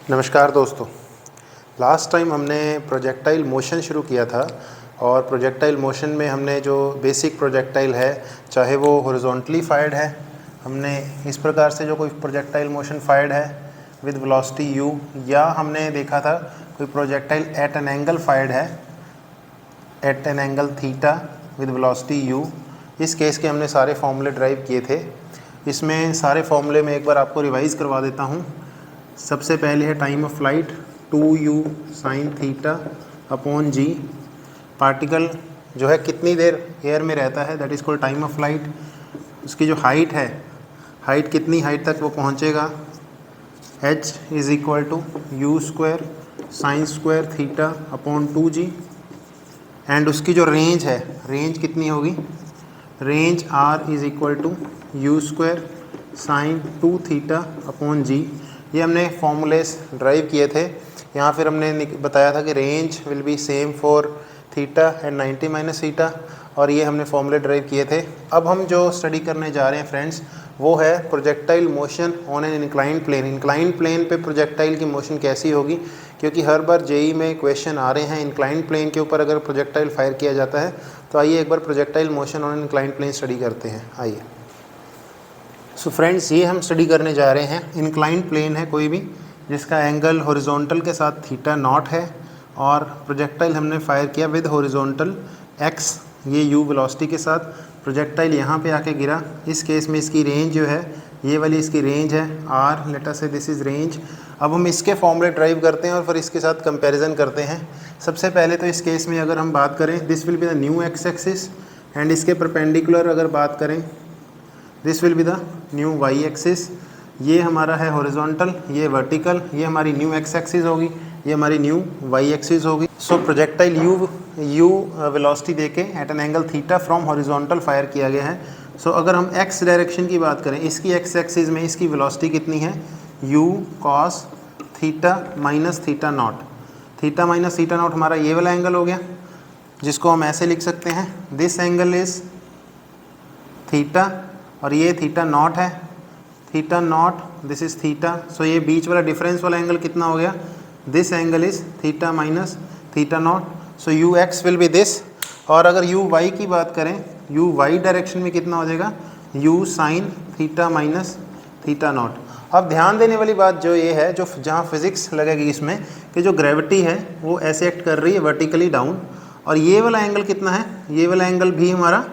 नमस्कार दोस्तों। Last time हमने प्रोजेक्टाइल मोशन शुरू किया था और प्रोजेक्टाइल मोशन में हमने जो बेसिक प्रोजेक्टाइल है, चाहे वो हॉरिजॉन्टली फायर्ड है, हमने इस प्रकार से जो कोई प्रोजेक्टाइल मोशन फायर्ड है विद वेलोसिटी u, या हमने देखा था कोई projectile at an angle fired है at an angle theta with velocity u। इस केस के हमने सारे फॉर्मूले ड्राइव किए थे। इसमें सारे फॉर्मूले में एक बार आपको रिवाइज़ करवा देता हूँ। सबसे पहले है time of flight 2u sine theta upon g. Particle जो है कितनी देर एयर में रहता है, that is called time of flight. उसकी जो हाइट है, हाइट कितनी हाइट तक वो पहुंचेगा, h is equal to u square sine square theta upon 2g। And उसकी जो रेंज है, रेंज कितनी होगी, range r is equal to u square sine 2 theta upon g। ये हमने फॉर्मूलेस ड्राइव किए थे। यहाँ फिर हमने बताया था कि range will be same for theta and 90 minus theta, और ये हमने फॉर्मूले ड्राइव किए थे। अब हम जो स्टडी करने जा रहे हैं फ्रेंड्स, वो है projectile motion on an inclined plane. Inclined plane पे प्रोजेक्टाइल की मोशन कैसी होगी, क्योंकि हर बार जेई में क्वेश्चन आ रहे हैं इंक्लाइंड प्लेन के ऊपर अगर प्रोजेक्टाइल फायर किया जाता है। तो आइए एक बार projectile motion on an inclined plane study करते हैं। आइए। सो फ्रेंड्स, ये हम स्टडी करने जा रहे हैं। इंक्लाइंड प्लेन है कोई भी जिसका एंगल हॉरिजॉन्टल के साथ थीटा नॉट है, और प्रोजेक्टाइल हमने फायर किया विद हॉरिजॉन्टल x, ये u वेलोसिटी के साथ। प्रोजेक्टाइल यहाँ पे आके गिरा। इस केस में इसकी रेंज जो है, ये वाली इसकी रेंज है r, लेट अस से दिस इज़ रेंज। अब हम इसके फॉर्मूले ड्राइव करते हैं और फिर इसके साथ कंपैरिजन करते हैं। सबसे पहले तो इस केस में अगर हम बात करें, this will be the new x axis, and इसके परपेंडिकुलर अगर बात करें, this will be the new y axis. ये हमारा है हॉरिजॉन्टल, ये वर्टिकल, ये हमारी न्यू x एक्सिस होगी, ये हमारी न्यू y एक्सिस होगी। सो प्रोजेक्टाइल u वेलोसिटी देके at an angle theta from horizontal fire किया गया है। सो अगर हम x डायरेक्शन की बात करें, इसकी x एक्सिस में इसकी वेलोसिटी कितनी है, u cos theta minus theta not. Theta minus theta not हमारा ये वाला एंगल हो गया, जिसको हम ऐसे लिख सकते हैं, दिस एंगल इज थीटा और ये थीटा नॉट है, theta nought, this is theta. So ये बीच वाला डिफरेंस वाला एंगल कितना हो गया, this angle is theta minus theta not. So u x will be this. और अगर यू वाई की बात करें, यू वाई डायरेक्शन में कितना हो जाएगा, you sign theta minus theta naught. अब ध्यान देने वाली बात जो ये है, जो जहाँ फिजिक्स लगेगी इसमें, कि जो ग्रेविटी है वो ऐसे एक्ट कर रही है वर्टिकली डाउन, और ये वाला एंगल कितना है, ये वाला एंगल भी हमारा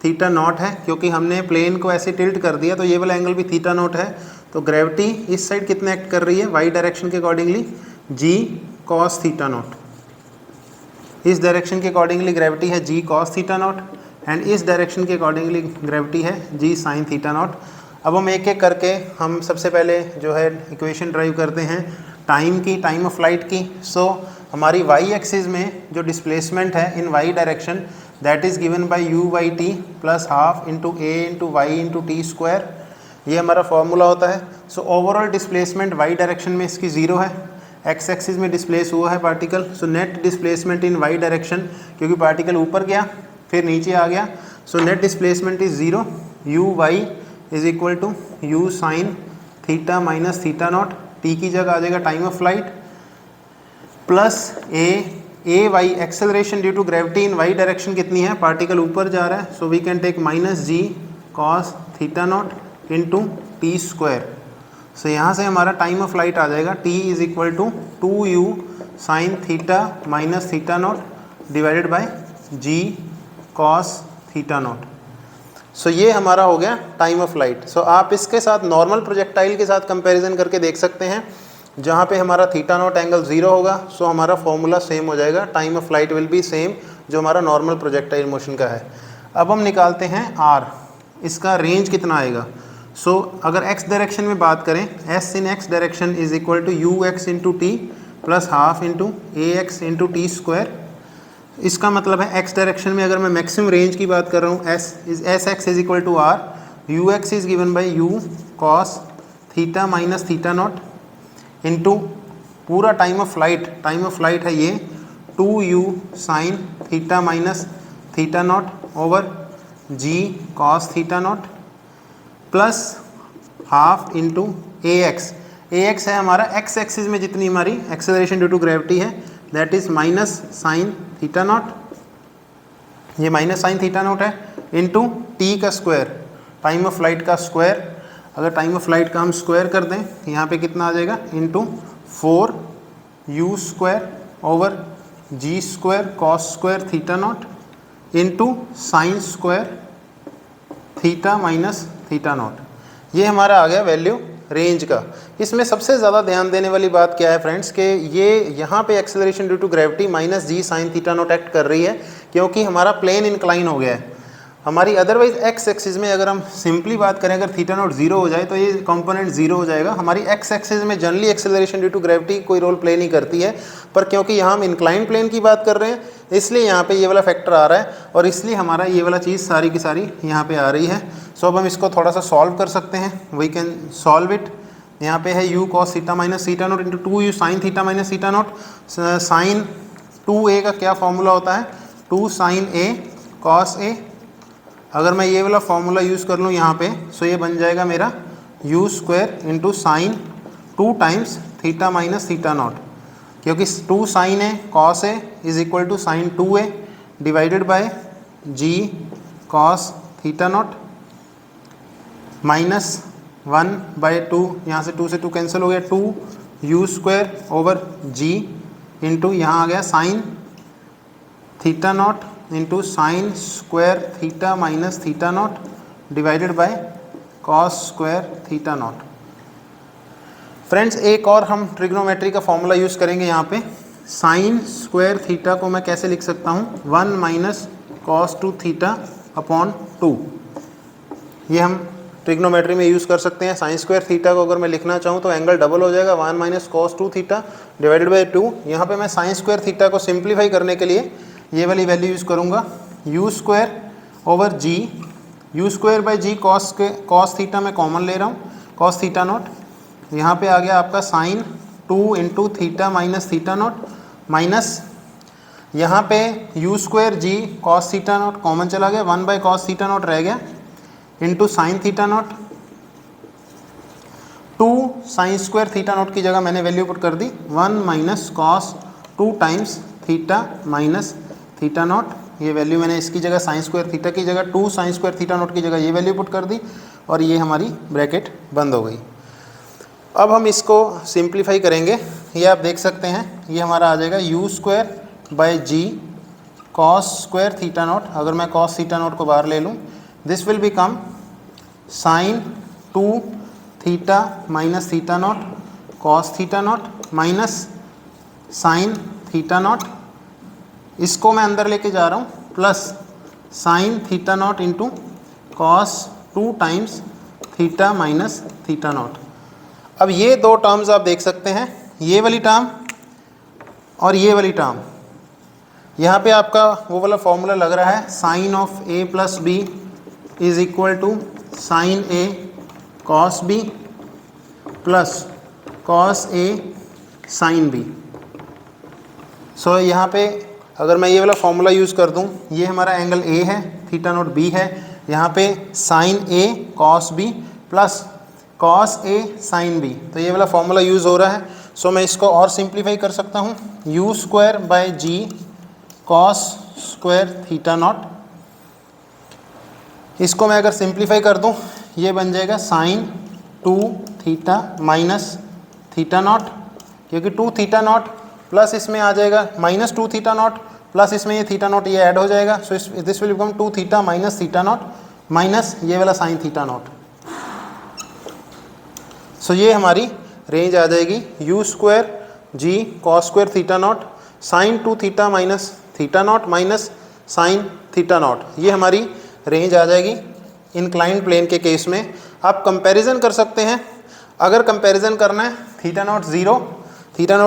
थीटा नॉट है, क्योंकि हमने प्लेन को ऐसे टिल्ट कर दिया, तो ये वाला एंगल भी थीटा नॉट है। तो ग्रेविटी इस साइड कितना एक्ट कर रही है, वाई डायरेक्शन के accordingly g cos theta naught. इस डायरेक्शन के अकॉर्डिंगली ग्रेविटी है g cos theta naught, and इस डायरेक्शन के अकॉर्डिंगली ग्रेविटी है जी साइन थीटा नॉट। अब हम एक एक करके हम सबसे पहले जो है इक्वेशन ड्राइव करते हैं टाइम की, टाइम ऑफ फ्लाइट की। सो हमारी वाई एक्सिस में जो डिस्प्लेसमेंट है in y direction, that is given by u by t plus half into a into y into t square. ये हमारा फॉर्मूला होता है। So overall displacement y direction में इसकी ज़ीरो है, x एक्सिस में डिस्प्लेस हुआ है particle. So net displacement in y direction, क्योंकि पार्टिकल ऊपर गया फिर नीचे आ गया, so net displacement is zero. u y is equal to u sine theta minus theta naught, t की जगह आ जाएगा time of flight, plus a y acceleration due to gravity in y direction कितनी है, पार्टिकल ऊपर जा रहा है, so we can take minus g cos theta naught into t square. So यहाँ से हमारा टाइम ऑफ फ्लाइट आ जाएगा t is equal to 2u sine theta minus theta nought divided by g cos theta not. So ये हमारा हो गया time of flight. सो आप इसके साथ नॉर्मल प्रोजेक्टाइल के साथ कंपैरिजन करके देख सकते हैं, जहाँ पे हमारा थीटा नॉट एंगल ज़ीरो होगा, सो हमारा फॉर्मूला सेम हो जाएगा, time of flight will be same जो हमारा नॉर्मल प्रोजेक्टाइल मोशन का है। अब हम निकालते हैं r, इसका रेंज कितना आएगा। सो अगर x डायरेक्शन में बात करें, s इन x direction is equal to u x into t plus half into a x into t square. इसका मतलब है x डायरेक्शन में अगर मैं मैक्सिमम रेंज की बात कर रहा हूँ, s x is equal to r, u x is given by u cos theta minus theta naught into पूरा टाइम ऑफ फ्लाइट है ये 2u sine theta minus theta naught over g cos theta naught plus half into a x. ax है हमारा x axis में जितनी हमारी acceleration due to gravity है that is minus sine theta naught, ये minus sine theta not है, into t का square, time of flight का स्क्वायर। अगर टाइम ऑफ फ्लाइट का हम स्क्वायर कर दें तो यहाँ पे कितना आ जाएगा, into 4u square over g square cos square theta naught into sine square theta minus theta naught. ये हमारा आ गया वैल्यू रेंज का। इसमें सबसे ज़्यादा ध्यान देने वाली बात क्या है फ्रेंड्स, कि ये यहाँ पे acceleration due to gravity minus g sine theta naught act कर रही है, क्योंकि हमारा प्लेन इंक्लाइन हो गया है। हमारी अदरवाइज एक्स एक्सिस में अगर हम सिंपली बात करें, अगर थीटा नॉट जीरो हो जाए तो ये कंपोनेंट जीरो हो जाएगा। हमारी एक्स एक्सिस में generally acceleration due to gravity कोई रोल प्ले नहीं करती है, पर क्योंकि यहाँ हम इंक्लाइन प्लेन की बात कर रहे हैं इसलिए यहाँ पे ये वाला फैक्टर आ रहा है, और इसलिए हमारा ये वाला चीज़ सारी की सारी यहाँ पे आ रही है। सो अब हम इसको थोड़ा सा सॉल्व कर सकते हैं, वी कैन सॉल्व इट। यहाँ पे है u cos theta minus theta naught into 2u sine theta minus theta naught. Sine 2a का क्या फॉर्मूला होता है, 2 साइन a cos a। अगर मैं ये वाला फॉर्मूला यूज़ कर लूँ यहाँ पे, सो ये बन जाएगा मेरा u square into sine 2 times theta minus theta naught, क्योंकि 2 sine a cos a is equal to sine 2a divided by g cos theta naught minus 1/2, यहाँ से 2 से 2 कैंसिल हो गया, 2u square over g into यहाँ आ गया sign theta naught into sine square theta minus theta nought divided by cos square theta not. Friends एक और हम ट्रिग्नोमेट्री का फॉर्मूला यूज़ करेंगे यहाँ पे। साइन स्क्वायर थीटा को मैं कैसे लिख सकता हूँ, 1 माइनस कॉस 2 थीटा अपॉन 2। ये हम ट्रिग्नोमेट्री में यूज़ कर सकते हैं। साइन स्क्वायर थीटा को अगर मैं लिखना चाहूँ तो एंगल डबल हो जाएगा, 1 minus cos 2 theta divided by 2। यहाँ पे मैं साइन स्क्वायर थीटा को सिंप्लीफाई करने के लिए ये वाली वैल्यू यूज़ करूँगा, u square over g, u square by g cos theta मैं कॉमन ले रहा हूँ, कॉस थीटा नॉट। यहाँ पे आ गया आपका sine 2 into theta minus theta naught minus यहाँ पे u square g cos theta naught common चला गया, 1 बाई कॉस थीटा नॉट रह गया into sine theta naught. 2 sine square theta naught की जगह मैंने वैल्यू पुट कर दी 1 minus cos 2 times theta minus theta naught. ये वैल्यू मैंने इसकी जगह साइन स्क्वायर थीटा की जगह 2 साइन स्क्वायर थीटा नॉट की जगह ये वैल्यू पुट कर दी, और ये हमारी ब्रैकेट बंद हो गई। अब हम इसको सिंप्लीफाई करेंगे, ये आप देख सकते हैं, ये हमारा आ जाएगा u square by g cos square theta naught. अगर मैं कॉस थीटा नॉट को बाहर ले लूँ, this will become sine 2 theta minus theta naught cos theta naught minus sine theta naught. इसको मैं अंदर लेके जा रहा हूँ, plus sine theta naught into cos 2 times theta minus theta naught. अब ये दो टर्म्स आप देख सकते हैं, ये वाली टर्म और ये वाली टर्म। यहाँ पे आपका वो वाला फॉर्मूला लग रहा है, sine of a plus b is equal to sine a cos b plus cos a sine b। So यहाँ पे अगर मैं ये वाला फॉर्मूला यूज़ कर दूँ, ये हमारा एंगल a है, थीटा नॉट b है, यहाँ पे sine a cos b plus cos a sine b, तो ये वाला फॉर्मूला यूज़ हो रहा है। सो मैं इसको और सिंप्लीफाई कर सकता हूँ, u square by g cos square theta naught. इसको मैं अगर सिंप्लीफाई कर दूं, ये बन जाएगा sine 2 theta minus theta naught, क्योंकि 2 थीटा नॉट प्लस इसमें आ जाएगा माइनस 2 थीटा नॉट प्लस इसमें ये थीटा नॉट ये ऐड हो जाएगा। सो this will become 2 theta minus theta naught minus ये वाला साइन थीटा नॉट। सो ये हमारी रेंज आ जाएगी u square g cos square theta naught sine 2 theta minus theta naught minus sine theta naught. ये हमारी रेंज आ जाएगी इंक्लाइंड प्लेन के केस में। आप कंपैरिजन कर सकते हैं, अगर कंपैरिजन करना है थीटा नॉट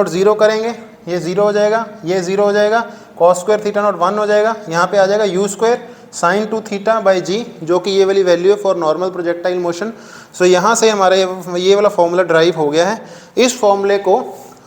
ज़ीरो करेंगे, ये ज़ीरो हो जाएगा, ये ज़ीरो हो जाएगा, कॉस स्क्वायर थीटा नॉट 1 हो जाएगा, यहाँ पे आ जाएगा u square sine 2 theta by g, जो कि ये वाली वैल्यू है for normal projectile motion. So यहाँ से हमारा ये वाला फॉर्मूला ड्राइव हो गया है। इस फॉर्मूले को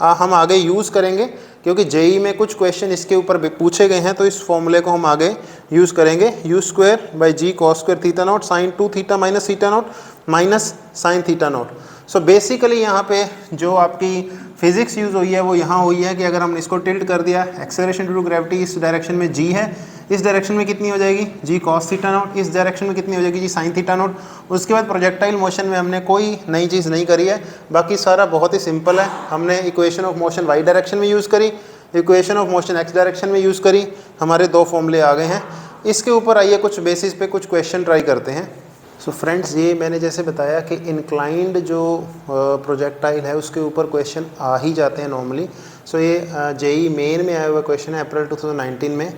हम आगे यूज़ करेंगे, क्योंकि जेई में कुछ क्वेश्चन इसके ऊपर पूछे गए हैं, तो इस फॉर्मूले को हम आगे यूज़ करेंगे। u square by g cos square theta naught sine 2 theta minus theta naught minus sine theta not. So basically यहाँ पे जो आपकी फिजिक्स यूज़ हुई है वो यहाँ हुई है कि अगर हमने इसको टिल्ट कर दिया, एक्सेलरेशन ड्यू टू ग्रेविटी इस डायरेक्शन में g है, इस डायरेक्शन में कितनी हो जाएगी g cos थीटा नॉट, इस डायरेक्शन में कितनी हो जाएगी g sin थीटा नॉट। उसके बाद प्रोजेक्टाइल मोशन में हमने कोई नई चीज़ नहीं करी है, बाकी सारा बहुत ही सिंपल है। हमने equation of motion y direction में यूज़ करी, equation of motion x direction में यूज़ करी, हमारे 2 फॉर्मूले आ गए हैं। इसके ऊपर आइए कुछ बेसिस पे कुछ क्वेश्चन ट्राई करते हैं। सो फ्रेंड्स, ये मैंने जैसे बताया कि इंक्लाइंड जो प्रोजेक्टाइल है उसके ऊपर क्वेश्चन आ ही जाते हैं नॉर्मली। सो ये जेई मेन में आया हुआ क्वेश्चन है अप्रैल 2019 में।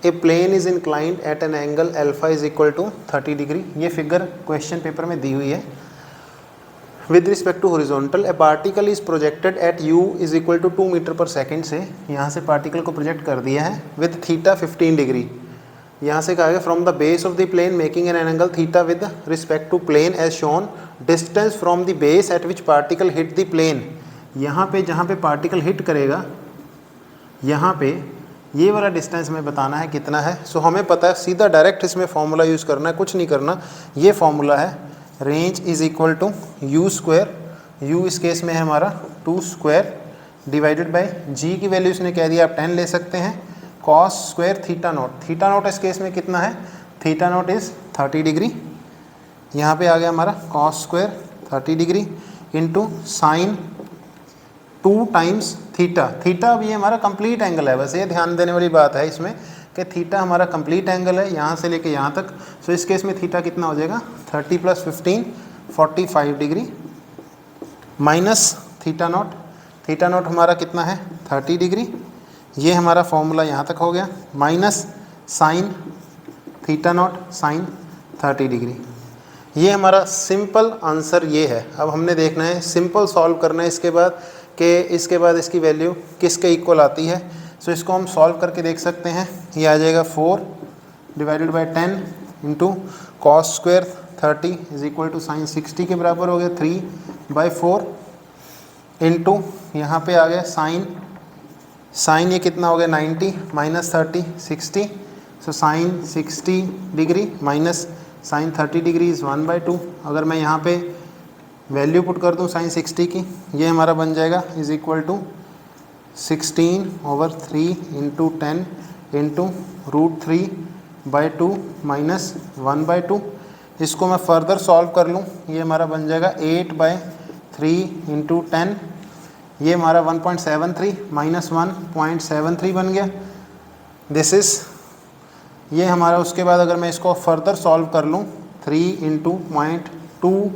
A plane is inclined at an angle alpha is equal to 30 degree. ये फिगर क्वेश्चन पेपर में दी हुई है। With respect to horizontal, a particle is projected at u is equal to 2 metre पर second से यहाँ से पार्टिकल को प्रोजेक्ट कर दिया है विद थीटा 15 डिग्री। यहाँ से कहा गया from the base of the plane making an angle theta with respect to plane as shown, distance from the base at which particle hit the plane. यहाँ पे जहाँ पे पार्टिकल हिट करेगा यहाँ पे ये वाला डिस्टेंस हमें बताना है कितना है। सो हमें पता है, सीधा डायरेक्ट इसमें फॉर्मूला यूज़ करना है, कुछ नहीं करना। ये फॉर्मूला है range is equal to u square, u इस केस में है हमारा 2 स्क्वायर डिवाइडेड बाई जी की वैल्यू इसने कह दिया आप 10 ले सकते हैं, cos square theta not. Theta naught इस केस में कितना है, थीटा नॉट इज़ 30 डिग्री। यहाँ पे आ गया हमारा cos square 30 degree into sine 2 times theta. Theta अब ये हमारा कंप्लीट एंगल है, बस ये ध्यान देने वाली बात है इसमें कि थीटा हमारा कंप्लीट एंगल है यहाँ से लेके यहाँ तक। सो इस केस में थीटा कितना हो जाएगा 30 + 15 45 degree minus theta not. Theta naught हमारा कितना है 30 डिग्री। ये हमारा फॉर्मूला यहाँ तक हो गया minus sine theta naught sine 30 degree. ये हमारा सिंपल आंसर ये है। अब हमने देखना है, सिंपल सॉल्व करना है इसके बाद कि इसके बाद इसकी वैल्यू किसके इक्वल आती है। सो इसको हम सॉल्व करके देख सकते हैं। ये आ जाएगा 4 divided by 10 into cos square 30 is equal to sine 60 के बराबर हो गया 3/4 इंटू यहाँ पे आ गया साइन ये कितना हो गया 90 minus 30 60। So sine 60 degree minus sine 30 degree is 1/2। अगर मैं यहाँ पे वैल्यू पुट कर दूँ साइन 60 की, ये हमारा बन जाएगा is equal to 16/3 into 10 into √3/2 minus 1/2। इसको मैं फर्दर सॉल्व कर लूँ, ये हमारा बन जाएगा 8/3 इंटू 10, ये हमारा 1.73 माइनस 1.73 बन गया। दिस इज़ ये हमारा। उसके बाद अगर मैं इसको फर्दर सॉल्व कर लूँ 3 इंटू 0.2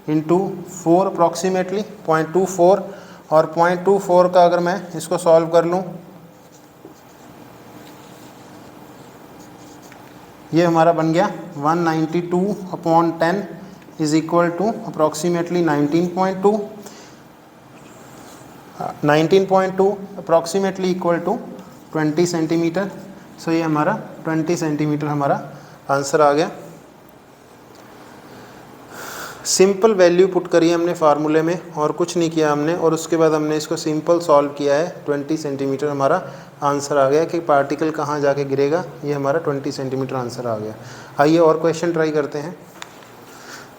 इंटू 4 अप्रॉक्सीमेटली 0.24 और 0.24 का अगर मैं इसको सॉल्व कर लूँ, ये हमारा बन गया 192/10 is equal to approximately 19.2 approximately equal to 20 centimetre. So ये हमारा 20 सेंटीमीटर हमारा आंसर आ गया। सिंपल वैल्यू पुट करी हमने फार्मूले में और कुछ नहीं किया हमने, और उसके बाद हमने इसको सिंपल सॉल्व किया है। 20 सेंटीमीटर हमारा आंसर आ गया कि पार्टिकल कहाँ जाके गिरेगा, ये हमारा 20 सेंटीमीटर आंसर आ गया। आइए और क्वेश्चन ट्राई करते हैं।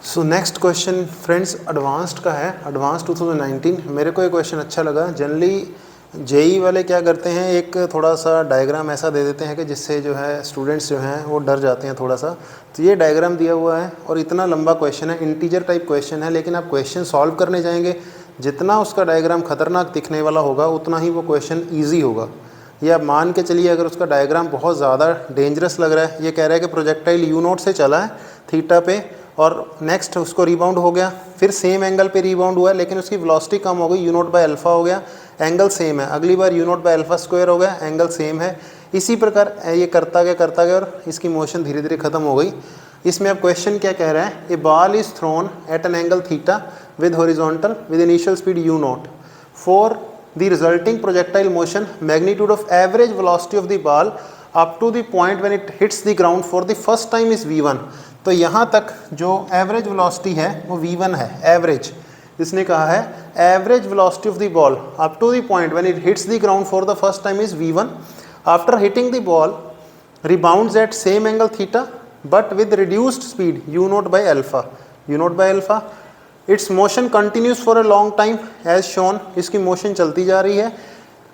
So next question friends advanced का है, एडवांस 2019। मेरे को ये क्वेश्चन अच्छा लगा। जनरली जेई वाले क्या करते हैं, एक थोड़ा सा डायग्राम ऐसा दे देते हैं कि जिससे जो है स्टूडेंट्स जो हैं वो डर जाते हैं थोड़ा सा। तो ये डायग्राम दिया हुआ है और इतना लंबा क्वेश्चन है, इंटीजर टाइप क्वेश्चन है, लेकिन आप क्वेश्चन सॉल्व करने जाएंगे, जितना उसका डायग्राम खतरनाक दिखने वाला होगा उतना ही वो क्वेश्चन ईजी होगा। ये आप मान के चलिए, अगर उसका डायग्राम बहुत ज़्यादा डेंजरस लग रहा है, ये कह रहा है कि प्रोजेक्टाइल यू नोट से चला है थीटा पे और नेक्स्ट उसको रिबाउंड हो गया, फिर सेम एंगल पे रिबाउंड हुआ है लेकिन उसकी वेलोसिटी कम हो गई, यू नोट बाय अल्फ़ा हो गया, एंगल सेम है, अगली बार u nought by alpha square हो गया, एंगल सेम है। इसी प्रकार ये करता गया और इसकी मोशन धीरे धीरे ख़त्म हो गई। इसमें अब क्वेश्चन क्या कह रहा है, a ball is thrown at an angle theta with horizontal with initial speed u nought for the resulting projectile motion magnitude of average velocity of the ball up to the point when it hits the ground for the first time is v1। तो यहाँ तक जो average velocity है वो v1 है, average. इसने कहा है average velocity of the ball up to the point when it hits the ground for the first time is v1। After hitting the ball rebounds at same angle theta but with reduced speed u0 by alpha, u0 by alpha its motion continues for a long time as shown, इसकी मोशन चलती जा रही है।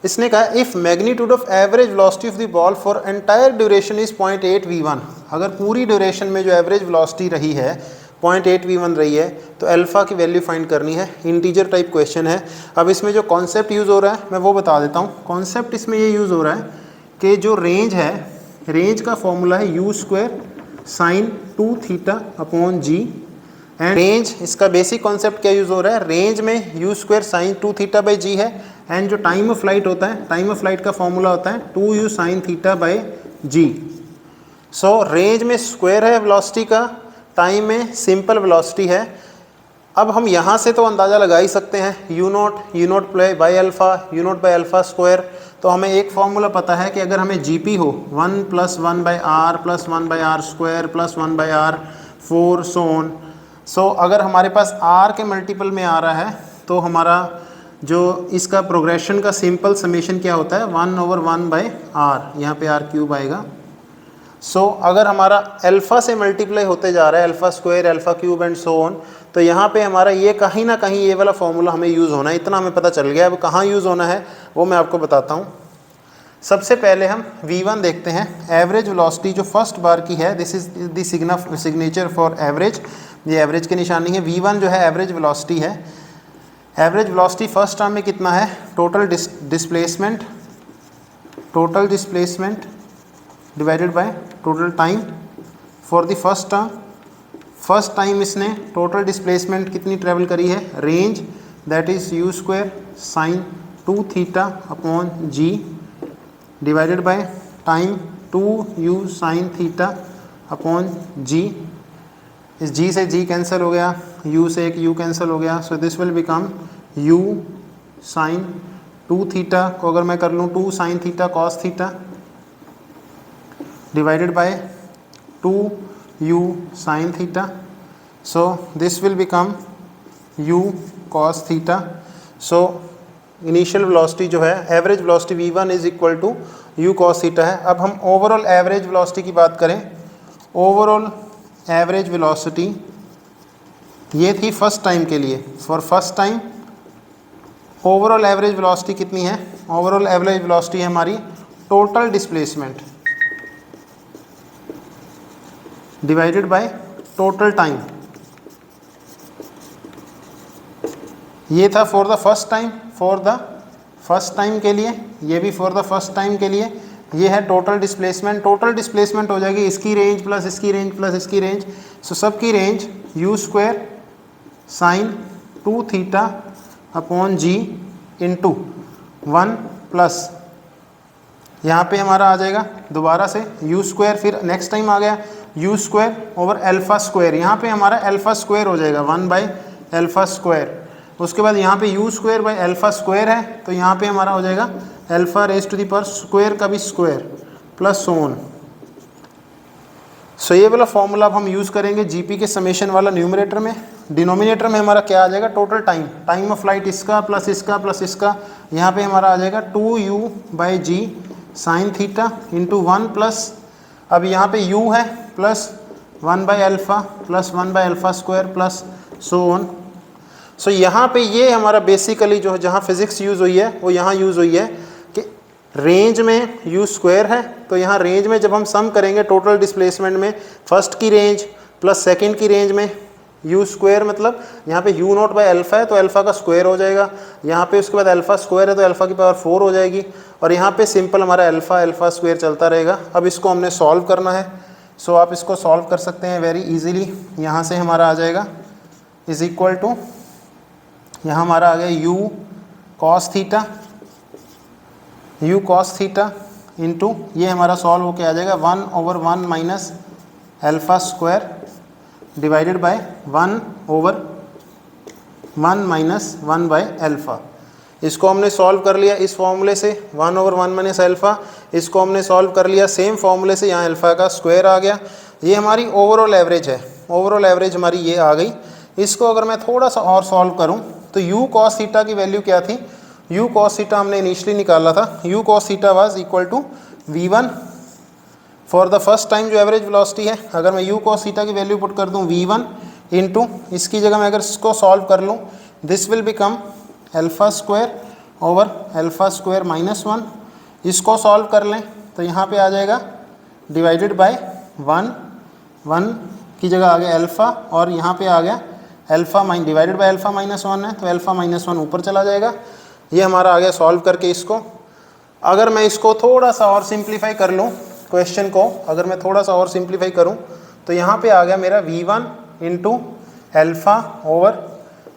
इसने कहा if magnitude of average velocity of the ball for entire duration is 0.8 v1, अगर पूरी ड्यूरेशन में जो एवरेज वेलोसिटी रही है 0.8 v1 रही है तो अल्फ़ा की वैल्यू फाइंड करनी है। इंटीजर टाइप क्वेश्चन है। अब इसमें जो कॉन्सेप्ट यूज़ हो रहा है मैं वो बता देता हूँ। कॉन्सेप्ट इसमें ये यूज़ हो रहा है कि जो रेंज है, रेंज का फॉर्मूला है u square sine 2 theta upon g, and range, इसका बेसिक कॉन्सेप्ट क्या यूज़ हो रहा है, रेंज में u square sine 2 theta by g है, एंड जो टाइम ऑफ फ्लाइट होता है, टाइम ऑफ फ्लाइट का फॉर्मूला होता है 2u sine theta by g. So range में स्क्वायर है वेलोसिटी का, टाइम में सिंपल वेलोसिटी है। अब हम यहाँ से तो अंदाज़ा लगा ही सकते हैं you note by alpha, you note by alpha square. तो हमें एक फॉर्मूला पता है कि अगर हमें जीपी हो 1 + 1 by r plus 1 by r square plus 1 by r 4 so on. So अगर हमारे पास आर के मल्टीपल में आ रहा है तो हमारा जो इसका प्रोग्रेशन का सिंपल समेशन क्या होता है 1/1 बाई आर, यहाँ पे आर क्यूब आएगा। सो अगर हमारा अल्फ़ा से मल्टीप्लाई होते जा रहा है alpha square alpha cube and so on, तो यहाँ पे हमारा ये कहीं ना कहीं ये वाला फॉर्मूला हमें यूज़ होना है, इतना हमें पता चल गया। अब कहाँ यूज़ होना है वो मैं आपको बताता हूँ। सबसे पहले हम v1 देखते हैं। एवरेज वेलोसिटी जो फर्स्ट बार की है, this is the signature for average, ये एवरेज की निशानी है। v1 जो है एवरेज वेलोसिटी है। एवरेज वेलोसिटी फर्स्ट टर्म में कितना है, total displacement divided by total time for the first term. First time इसने टोटल डिस्प्लेसमेंट कितनी ट्रेवल करी है, range, that is u square sine 2 theta upon g divided by time 2u sine theta upon जी। इस g से g cancel हो गया, u से एक u कैंसिल हो गया, so this will become u sine 2 theta को अगर मैं कर लूँ 2 sine theta cos theta divided by 2u sine theta, so this will become u cos theta. So initial velocity जो है average velocity v1 is equal to u cos theta है। अब हम ओवरऑल एवरेज वेलोसिटी की बात करें, overall average velocity ये थी फर्स्ट टाइम के लिए। For first time overall average velocity कितनी है, ओवरऑल एवरेज वेलोसिटी है हमारी total displacement divided by total time. ये था for the first time, for the first time के लिए, ये भी फॉर द फर्स्ट टाइम के लिए। ये है टोटल डिस्प्लेसमेंट। टोटल डिस्प्लेसमेंट हो जाएगी इसकी रेंज प्लस इसकी रेंज प्लस इसकी रेंज, सो सबकी range u square sine 2 theta upon g into 1 plus यहाँ पे हमारा आ जाएगा दोबारा से u स्क्वायर, फिर नेक्स्ट टाइम आ गया u square over alpha square, यहाँ पे हमारा अल्फ़ा स्क्वायर हो जाएगा 1 बाई अल्फ़ा स्क्वायर। उसके बाद यहाँ पे u square by alpha square है, तो यहाँ पे हमारा हो जाएगा alpha raise to the power square का भी square plus so on. So ये वाला फॉर्मूला अब हम यूज़ करेंगे जीपी के समेशन वाला न्यूमरेटर में। डिनोमिनेटर में हमारा क्या आ जाएगा, total time, time of flight इसका प्लस इसका प्लस इसका, यहाँ पे हमारा आ जाएगा 2u by g sine theta into 1 plus, अब यहाँ पे u है plus 1 by alpha plus 1 by alpha square plus so on. सो यहाँ पे ये हमारा बेसिकली जो जहाँ फिज़िक्स यूज़ हुई है वो यहाँ यूज़ हुई है कि रेंज में u स्क्वायर है, तो यहाँ रेंज में जब हम सम करेंगे टोटल डिस्प्लेसमेंट में फर्स्ट की रेंज प्लस सेकंड की रेंज में u स्क्वायर, मतलब यहाँ पे u नॉट बाई अल्फ़ा है तो अल्फ़ा का स्क्वायर हो जाएगा, यहाँ पे उसके बाद अल्फ़ा स्क्वायर है तो अल्फ़ा की पावर 4 हो जाएगी, और यहाँ पे सिंपल हमारा अल्फ़ा स्क्वायर चलता रहेगा। अब इसको हमने सॉल्व करना है। सो आप इसको सॉल्व कर सकते हैं वेरी इजीली। यहाँ से हमारा आ जाएगा इज इक्वल टू, यहाँ हमारा आ गया u cos थीटा इंटू ये हमारा सॉल्व होके आ जाएगा 1/1 minus alpha square divided by 1/1 minus 1 bye alpha. इसको हमने सॉल्व कर लिया इस फॉर्मूले से 1/1 माइनस अल्फ़ा, इसको हमने सॉल्व कर लिया सेम फॉर्मूले से, यहाँ अल्फ़ा का स्क्वायर आ गया। ये हमारी ओवरऑल एवरेज है, ओवरऑल एवरेज हमारी ये आ गई। इसको अगर मैं थोड़ा सा और सॉल्व करूँ तो u cos थीटा की वैल्यू क्या थी, u cos थीटा हमने इनिशियली निकाला था, u cos theta was equal to v1 for the first time जो एवरेज वेलोसिटी है। अगर मैं u cos थीटा की वैल्यू पुट कर दूं v1 इंटू इसकी जगह मैं अगर इसको सॉल्व कर लूँ, this will become alpha square over alpha square minus 1। इसको सॉल्व कर लें तो यहाँ पे आ जाएगा डिवाइडेड बाय 1 की जगह आ गया अल्फ़ा, और यहाँ पे आ गया alpha divided by alpha minus 1 है तो अल्फ़ा माइनस 1 ऊपर चला जाएगा। ये हमारा आ गया सॉल्व करके इसको। अगर मैं इसको थोड़ा सा और सिंप्लीफाई कर लूँ क्वेश्चन को, अगर मैं थोड़ा सा और सिंप्लीफाई करूँ तो यहाँ पे आ गया मेरा v1 into alpha over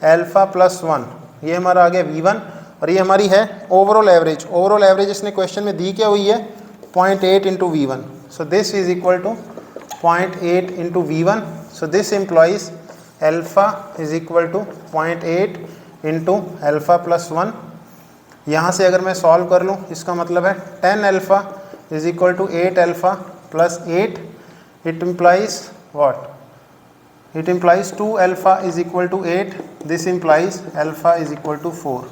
alpha plus 1। ये हमारा आ गया v1 और ये हमारी है ओवरऑल एवरेज। ओवरऑल एवरेज इसने क्वेश्चन में दी क्या हुई है 0.8 into v1। So this is equal to 0.8 into v1। So this implies alpha is equal to 0.8 into alpha plus 1। यहाँ से अगर मैं सॉल्व कर लूँ इसका मतलब है 10 alpha is equal to 8 alpha plus 8। It implies what? It implies 2 alpha is equal to 8। This implies alpha is equal to 4।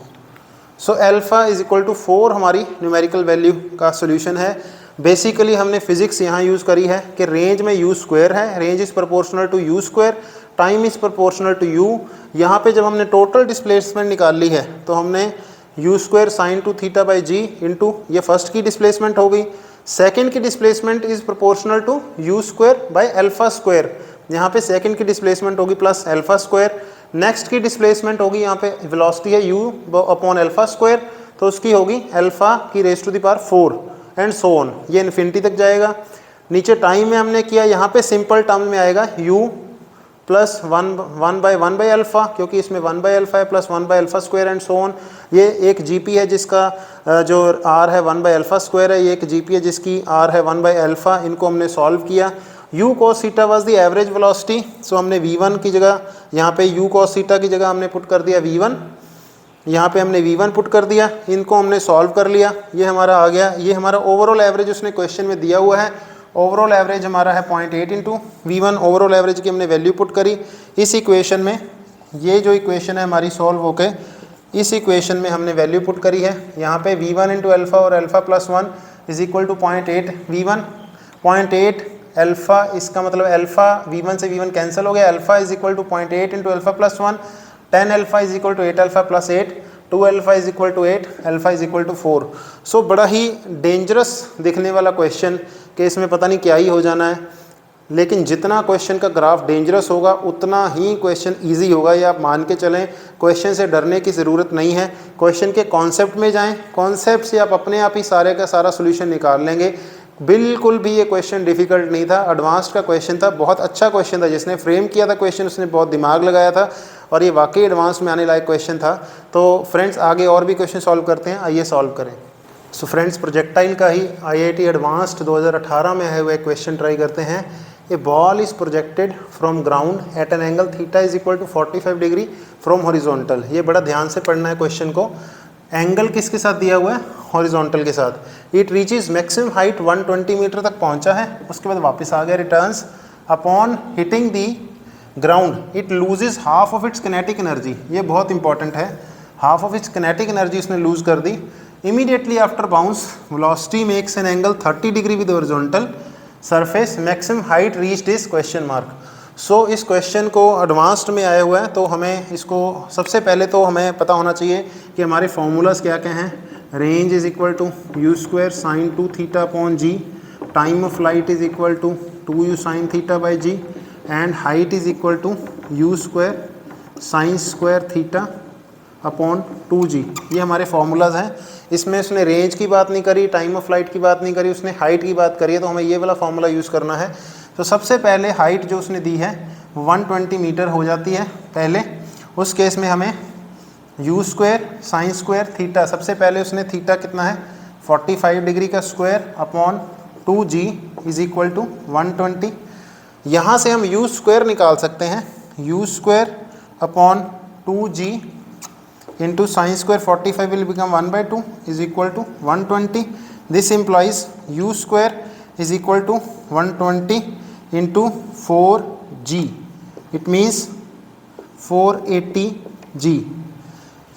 So alpha is equal to 4 हमारी न्यूमेरिकल वैल्यू का सोल्यूशन है। बेसिकली हमने physics यहाँ use करी है कि range में u square है, range is proportional to u square, time is proportional to u. यहाँ पे जब हमने टोटल डिस्प्लेसमेंट निकाल ली है तो हमने u square sine two theta by g into, ये फर्स्ट की डिस्प्लेसमेंट हो गई, सेकंड की displacement is proportional to u square by alpha square. यहाँ पे सेकंड की डिस्प्लेसमेंट होगी प्लस अल्फ़ा स्क्वायर। नेक्स्ट की डिस्प्लेसमेंट होगी, यहाँ पे वेलोसिटी है u अपॉन अल्फ़ा स्क्वायर, तो उसकी होगी अल्फ़ा की raise to the power 4 and so on, ये इन्फिनिटी तक जाएगा। नीचे टाइम में हमने किया, यहाँ पे सिंपल टर्म में आएगा u प्लस 1 बाई अल्फ़ा, क्योंकि इसमें 1 बाई अल्फ़ा है plus 1 by alpha square and so on. ये एक जीपी है जिसका जो r है 1 बाई अल्फ़ा स्क्वायर है, ये एक जीपी है जिसकी r है 1 बाई अल्फ़ा। इनको हमने सॉल्व किया। u cos theta was the average velocity, so हमने v1 की जगह यहाँ पे u cos थीटा की जगह हमने पुट कर दिया v1, यहाँ पे हमने v1 पुट कर दिया। इनको हमने सॉल्व कर लिया, ये हमारा आ गया। ये हमारा ओवरऑल एवरेज उसने क्वेश्चन में दिया हुआ है। ओवरऑल एवरेज हमारा है 0.8 इंटू v1। ओवरऑल एवरेज की हमने वैल्यू पुट करी इस इक्वेशन में। ये जो इक्वेशन है हमारी सॉल्व होके इस इक्वेशन में हमने वैल्यू पुट करी है। यहाँ पे v1 इंटू अल्फ़ा और alpha plus 1 is equal to 0.8 v1 0.8 alpha, इसका मतलब अल्फ़ा v1 से v1 कैंसिल हो गया। Alpha is equal to 0.8 into alpha plus 1, 10 alpha is equal to 8 alpha plus 8, 2 alpha is equal to 8, alpha is equal to 4। So बड़ा ही dangerous दिखने वाला question कि इसमें पता नहीं क्या ही हो जाना है, लेकिन जितना क्वेश्चन का ग्राफ डेंजरस होगा उतना ही क्वेश्चन इजी होगा। ये आप मान के चलें, क्वेश्चन से डरने की ज़रूरत नहीं है। क्वेश्चन के कॉन्सेप्ट में जाएं, कॉन्सेप्ट से आप अपने आप ही सारे का सारा सोल्यूशन निकाल लेंगे। बिल्कुल भी ये क्वेश्चन डिफ़िकल्ट नहीं था, एडवांस्ड का क्वेश्चन था, बहुत अच्छा क्वेश्चन था। जिसने फ्रेम किया था क्वेश्चन उसने बहुत दिमाग लगाया था और ये वाकई एडवांस में आने लायक क्वेश्चन था। तो फ्रेंड्स आगे और भी क्वेश्चन सॉल्व करते हैं, आइए सॉल्व करें। सो फ्रेंड्स प्रोजेक्टाइल का ही IIT एडवांस्ड 2018 में आए हुए क्वेश्चन ट्राई करते हैं। A ball is projected from ground at an angle theta is equal to 45 degree from horizontal. ये बड़ा ध्यान से पढ़ना है क्वेश्चन को। एंगल किसके साथ दिया हुआ है? हॉरिजॉन्टल के साथ। It reaches maximum height 120 metre तक पहुंचा है, उसके बाद वापस आ गया returns. Upon hitting the ground it loses half of its kinetic energy. ये बहुत इंपॉर्टेंट है, half of its kinetic energy उसने लूज कर दी। Immediately after bounce velocity makes an angle 30 degree with horizontal surface, maximum height reached is question mark. सो इस question को advanced में आया हुआ है, तो हमें इसको सबसे पहले तो हमें पता होना चाहिए कि हमारे फार्मूलाज क्या क्या हैं। Range is equal to u square sine two theta upon g, time of flight is equal to 2u sine theta by g, and height is equal to u square sine square theta upon 2g। ये हमारे formulas हैं। इसमें उसने range की बात नहीं करी, time of flight की बात नहीं करी, उसने हाइट की बात करी है, तो हमें ये वाला फार्मूला यूज़ करना है। तो सबसे पहले हाइट जो उसने दी है 120 मीटर हो जाती है पहले। उस केस में हमें u square sine square theta, सबसे पहले उसने थीटा कितना है 45 डिग्री का square upon 2g is equal to 120। यहाँ से हम यू स्क्वायर निकाल सकते हैं, u square upon 2g into sin square 45 will become 1/2 is equal to 120. This implies u square is equal to 120 into 4g. It means 480g.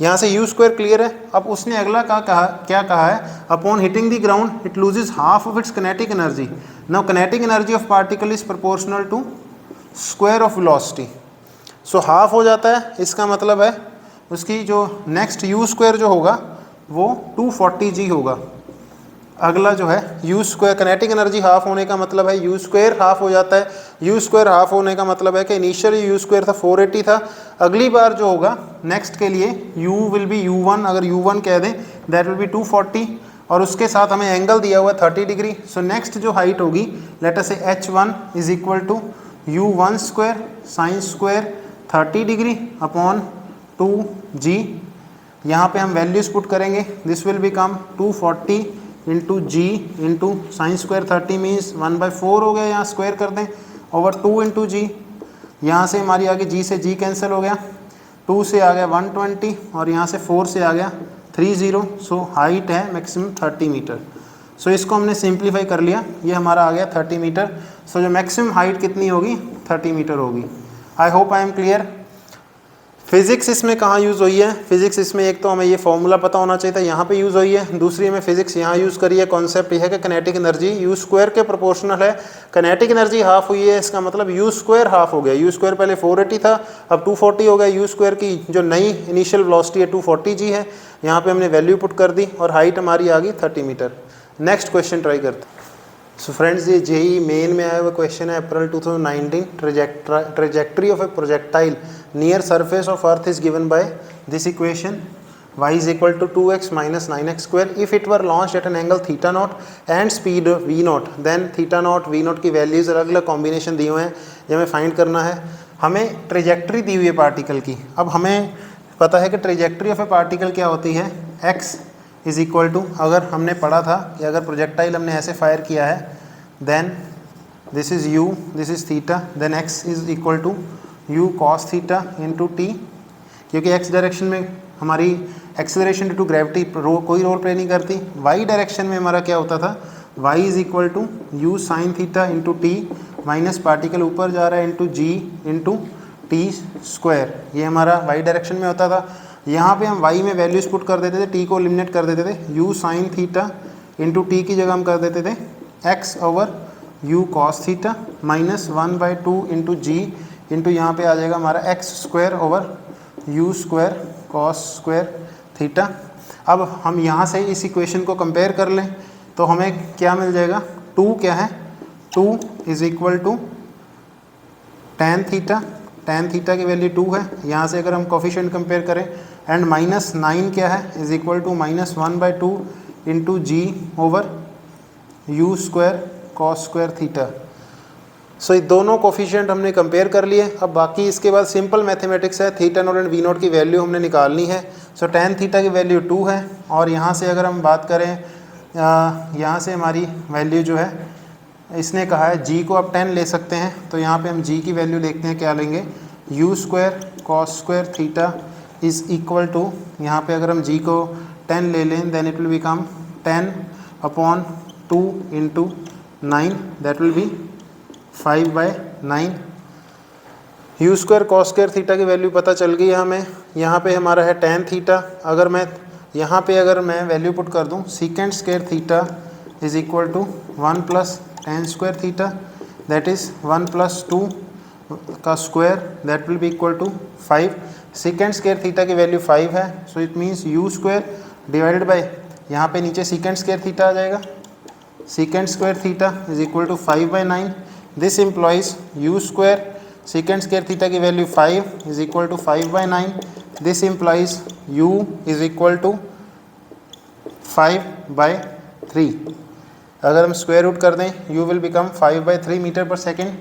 यहाँ से u square clear है। अब उसने अगला क्या कहा है, upon hitting the ground it loses half of its kinetic energy. Now kinetic energy of particle is proportional to square of velocity. So half हो जाता है, इसका मतलब है उसकी जो नेक्स्ट यू स्क्वायर जो होगा वो 240g होगा। अगला जो है you square, kinetic energy half होने का मतलब है यू स्क्वायर हाफ हो जाता है। यू स्क्वायर हाफ होने का मतलब है कि इनिशियली यू स्क्वायर था 480 था, अगली बार जो होगा नेक्स्ट के लिए यू विल बी u1, अगर u1 कह दें दैट विल बी 240, और उसके साथ हमें एंगल दिया हुआ है 30 डिग्री। सो नेक्स्ट जो हाइट होगी let us say h1 is equal to u1 square sine square 30 degree upon 2g। यहाँ पे हम वैल्यूज पुट करेंगे, this will become 240 into g into sine square 30 means 1/4 हो गया, यहाँ स्क्वायर कर दें ओवर 2 इंटू जी। यहाँ से हमारी आगे जी से जी कैंसिल हो गया, 2 से आ गया 120 और यहाँ से 4 से आ गया 30। सो हाइट है मैक्सिमम 30 मीटर। सो इसको हमने सिंप्लीफाई कर लिया, ये हमारा आ गया 30 मीटर। सो जो मैक्सिमम हाइट कितनी होगी 30 मीटर होगी। I hope I am clear. Physics इसमें कहाँ यूज़ हुई है? फिजिक्स इसमें एक तो हमें ये फॉर्मूला पता होना चाहिए था, यहाँ पे यूज़ हुई है। दूसरी हमें फिजिक्स यहाँ यूज़ करी है, कॉन्सेप्ट ये है कि काइनेटिक एनर्जी यू स्क्वायर के प्रोपोर्शनल है। काइनेटिक एनर्जी हाफ हुई है, इसका मतलब यू स्क्वायर हाफ हो गया। यू स्क्वायर पहले 480 था, अब 240 हो गया। यू स्क्वायर की जो नई इनिशियल वेलोसिटी है 240g है। यहाँ पर हमने वैल्यू पुट कर दी और हाइट हमारी आ गई 30 मीटर। नेक्स्ट क्वेश्चन ट्राई करते। सो फ्रेंड्स, ये जेई मेन में आया हुआ क्वेश्चन है April 2019। Trajectory of A projectile near surface of earth is given by this equation y is equal to 2x minus 9x square if it were launched at an angle theta naught and speed v naught, then theta naught v naught की values अलग अलग combination दिए हुए हैं, ये हमें find करना है। हमें ट्रेजेक्ट्री दी हुई है पार्टिकल की। अब हमें पता है कि ट्रेजेक्ट्री ऑफ ए पार्टिकल क्या होती है, x इज़ इक्वल टू, अगर हमने पढ़ा था कि अगर प्रोजेक्टाइल हमने ऐसे फायर किया है then this is u, this is theta, then x is equal to u cos theta into t, क्योंकि x डायरेक्शन में हमारी एक्सेलरेशन ड्यू टू ग्रेविटी कोई रोल प्ले नहीं करती। y डायरेक्शन में हमारा क्या होता था, y is equal to u sine theta into t minus particle ऊपर जा रहा है into g into t square, ये हमारा y डायरेक्शन में होता था। यहाँ पे हम y में वैल्यूज पुट कर देते थे, t को एलिमिनेट कर देते थे, u sine theta into t की जगह हम कर देते थे x over u cos theta minus 1/2 into g into यहाँ पे आ जाएगा हमारा x square over u square cos square theta. अब हम यहाँ से इस इक्वेशन को कंपेयर कर लें तो हमें क्या मिल जाएगा, 2 क्या है, 2 is equal to tan theta, tan theta की वैल्यू 2 है। यहाँ से अगर हम कोफिशिएंट कंपेयर करें एंड माइनस 9 क्या है, is equal to minus 1/2 into g over u square cos square theta. So ये दोनों कोफिशिएंट हमने कंपेयर कर लिए। अब बाकी इसके बाद सिंपल मैथमेटिक्स है, theta naught and v naught की वैल्यू हमने निकालनी है। सो tan थीटा की वैल्यू 2 है और यहाँ से अगर हम बात करें यहाँ से हमारी वैल्यू जो है, इसने कहा है g को आप 10 ले सकते हैं, तो यहाँ पे हम g की वैल्यू देखते हैं क्या लेंगे, u square cos square theta is equal to, यहाँ पे अगर हम g को 10 ले लें then it will become 10 upon 2 into 9 that will be 5/9। U square cos square theta की वैल्यू पता चल गई है हमें। यहाँ पे हमारा है tan थीटा, अगर मैं यहाँ पे अगर मैं वैल्यू पुट कर दूँ secant square theta is equal to 1 plus tan square theta that is 1 plus 2 का square that will be equal to 5। Secant square theta की वैल्यू 5 है, so it means u square divided by, यहाँ पे नीचे secant square theta आ जाएगा, secant square theta is equal to 5/9। This implies u square secant square theta की value 5 is equal to 5/9। This implies u is equal to 5/3। अगर हम square root कर दें u विल बिकम 5/3 मीटर पर second.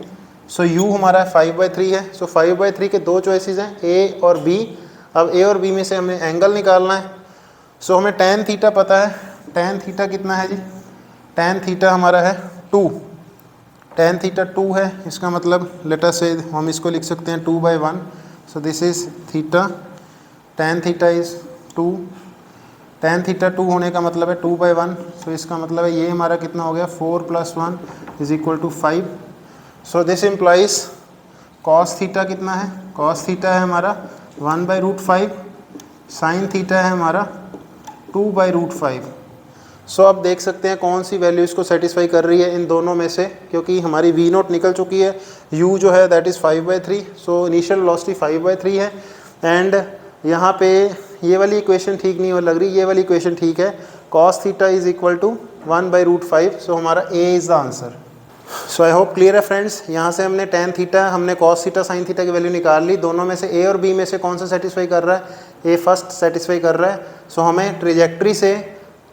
So u हमारा 5/3 है। सो 5/3 के दो चॉइसेस हैं, a और b। अब a और b में से हमें एंगल निकालना है। सो हमें tan थीटा पता है, tan थीटा कितना है जी, tan थीटा हमारा है 2, tan थीटा 2 है, इसका मतलब लेट अस से हम इसको लिख सकते हैं 2/1। So this is theta, tan theta is 2, tan theta 2 होने का मतलब है 2/1। सो इसका मतलब है ये हमारा कितना हो गया, 4 + 1 is equal to 5। So this implies cos theta कितना है, cos थीटा है हमारा 1/√5, sin थीटा है हमारा 2/√5। सो आप देख सकते हैं कौन सी वैल्यू इसको सेटिस्फाई कर रही है इन दोनों में से, क्योंकि हमारी वी नोट निकल चुकी है, u जो है that is 5/3, so initial velocity 5/3 है। एंड यहाँ पे ये वाली इक्वेशन ठीक नहीं हो लग रही, ये वाली इक्वेशन ठीक है, cos theta is equal to 1/√5, so हमारा a is the answer. So I hope clear है फ्रेंड्स। यहाँ से हमने tan थीटा, हमने cos थीटा sin थीटा की वैल्यू निकाल ली, दोनों में से a और b में से कौन सा सेटिस्फाई कर रहा है, a फर्स्ट सेटिस्फाई कर रहा है। सो हमें ट्रेजेक्ट्री से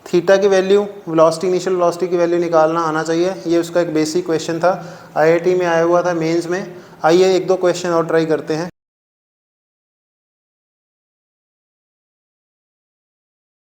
थीटा की वैल्यू, वेलोसिटी, इनिशियल वेलोसिटी की वैल्यू निकालना आना चाहिए। ये उसका एक बेसिक क्वेश्चन था, IIT में आया हुआ था मेंस में। आइए एक दो क्वेश्चन और ट्राई करते हैं।